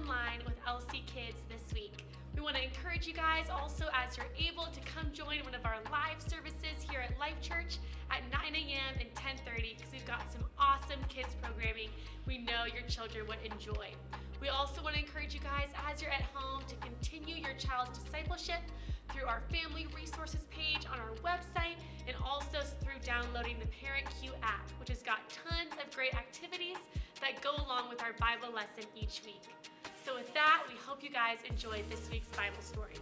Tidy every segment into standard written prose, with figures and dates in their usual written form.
online with LCKids this week. We want to encourage you guys also, as you're able, to come join one of our live services here at LifeChurch at 9 a.m. and 10:30 because we've got some awesome kids programming we know your children would enjoy. We also want to encourage you guys, as you're at home, to continue your child's discipleship through our family resources page on our website and also through downloading the Parent Q app, which has got tons of great activities that go along with our Bible lesson each week. So with that, we hope you guys enjoyed this week's Bible story.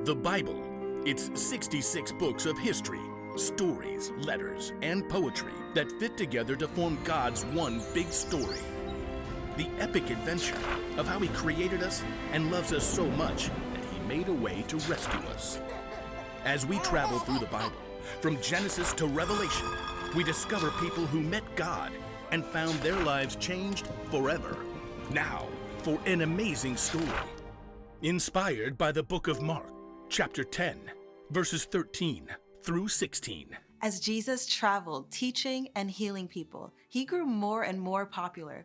The Bible. It's 66 books of history, stories, letters, and poetry that fit together to form God's one big story. The epic adventure of how He created us and loves us so much that He made a way to rescue us. As we travel through the Bible, from Genesis to Revelation, we discover people who met God and found their lives changed forever. Now, for an amazing story. Inspired by the book of Mark, chapter 10, verses 13 through 16. As Jesus traveled, teaching and healing people, He grew more and more popular.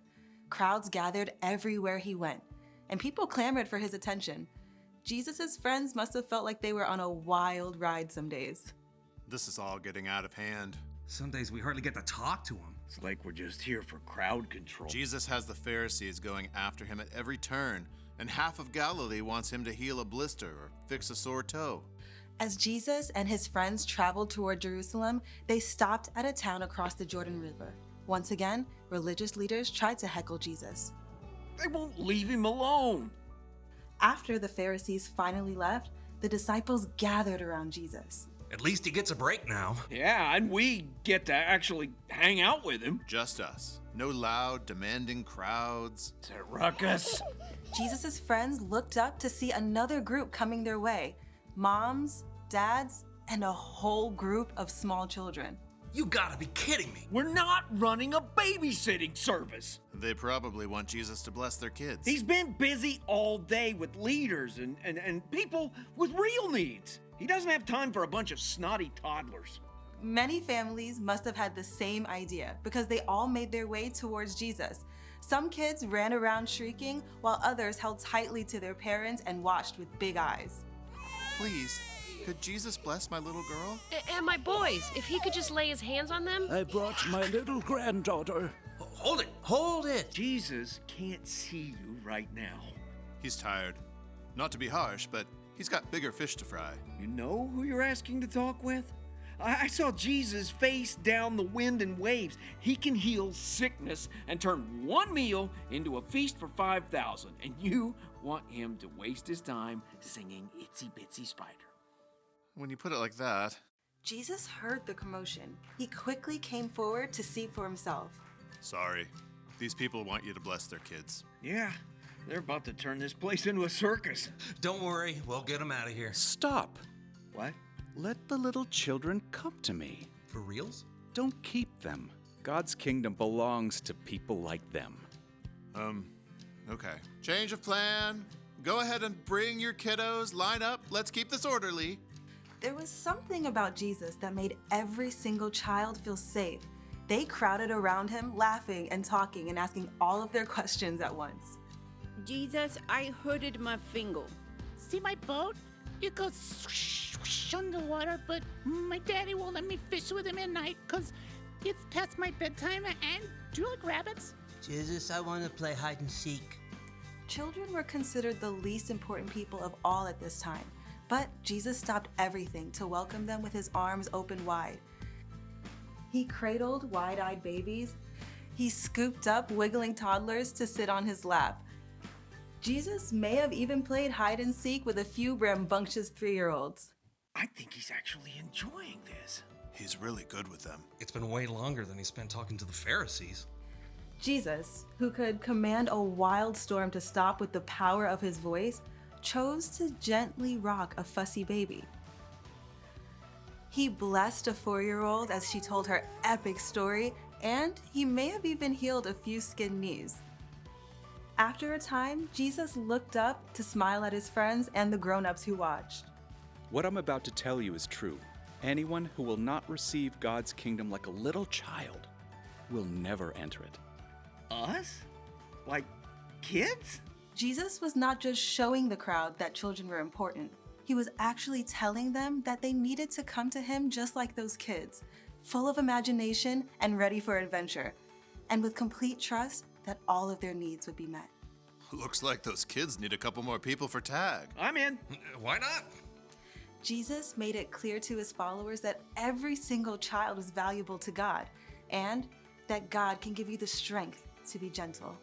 Crowds gathered everywhere He went, and people clamored for His attention. Jesus' friends must have felt like they were on a wild ride some days. This is all getting out of hand. Some days we hardly get to talk to Him. It's like we're just here for crowd control. Jesus has the Pharisees going after Him at every turn, and half of Galilee wants Him to heal a blister or fix a sore toe. As Jesus and His friends traveled toward Jerusalem, they stopped at a town across the Jordan River. Once again, religious leaders tried to heckle Jesus. They won't leave Him alone. After the Pharisees finally left, the disciples gathered around Jesus. At least He gets a break now. Yeah, and we get to actually hang out with Him. Just us. No loud, demanding crowds. It's a ruckus. Jesus' friends looked up to see another group coming their way. Moms, dads, and a whole group of small children. You gotta be kidding me. We're not running a babysitting service. They probably want Jesus to bless their kids. He's been busy all day with leaders and people with real needs. He doesn't have time for a bunch of snotty toddlers. Many families must have had the same idea because they all made their way towards Jesus. Some kids ran around shrieking, while others held tightly to their parents and watched with big eyes. Please, could Jesus bless my little girl? And my boys, if He could just lay His hands on them. I brought my little granddaughter. Hold it. Jesus can't see you right now. He's tired. Not to be harsh, but he's got bigger fish to fry. You know who you're asking to talk with? I saw Jesus face down the wind and waves. He can heal sickness and turn one meal into a feast for 5,000. And you want Him to waste His time singing Itsy Bitsy Spider. When you put it like that. Jesus heard the commotion. He quickly came forward to see for himself. Sorry. These people want you to bless their kids. Yeah, they're about to turn this place into a circus. Don't worry, we'll get them out of here. Stop. What? Let the little children come to me. For reals? Don't keep them. God's kingdom belongs to people like them. Okay. Change of plan. Go ahead and bring your kiddos. Line up. Let's keep this orderly. There was something about Jesus that made every single child feel safe. They crowded around Him, laughing and talking and asking all of their questions at once. Jesus, I hurted my finger. See my boat? It goes swoosh, swoosh underwater, but my daddy won't let me fish with him at night because it's past my bedtime. And do you like rabbits? Jesus, I want to play hide and seek. Children were considered the least important people of all at this time, but Jesus stopped everything to welcome them with His arms open wide. He cradled wide-eyed babies. He scooped up wiggling toddlers to sit on His lap. Jesus may have even played hide and seek with a few rambunctious 3-year-olds. I think He's actually enjoying this. He's really good with them. It's been way longer than He spent talking to the Pharisees. Jesus, who could command a wild storm to stop with the power of His voice, chose to gently rock a fussy baby. He blessed a 4-year-old as she told her epic story, and He may have even healed a few skinned knees. After a time, Jesus looked up to smile at His friends and the grown-ups who watched. What I'm about to tell you is true. Anyone who will not receive God's kingdom like a little child will never enter it. Us? Like kids? Jesus was not just showing the crowd that children were important. He was actually telling them that they needed to come to him just like those kids, full of imagination and ready for adventure, and with complete trust that all of their needs would be met. Looks like those kids need a couple more people for tag. I'm in. Why not? Jesus made it clear to his followers that every single child was valuable to God, and that God can give you the strength to be gentle.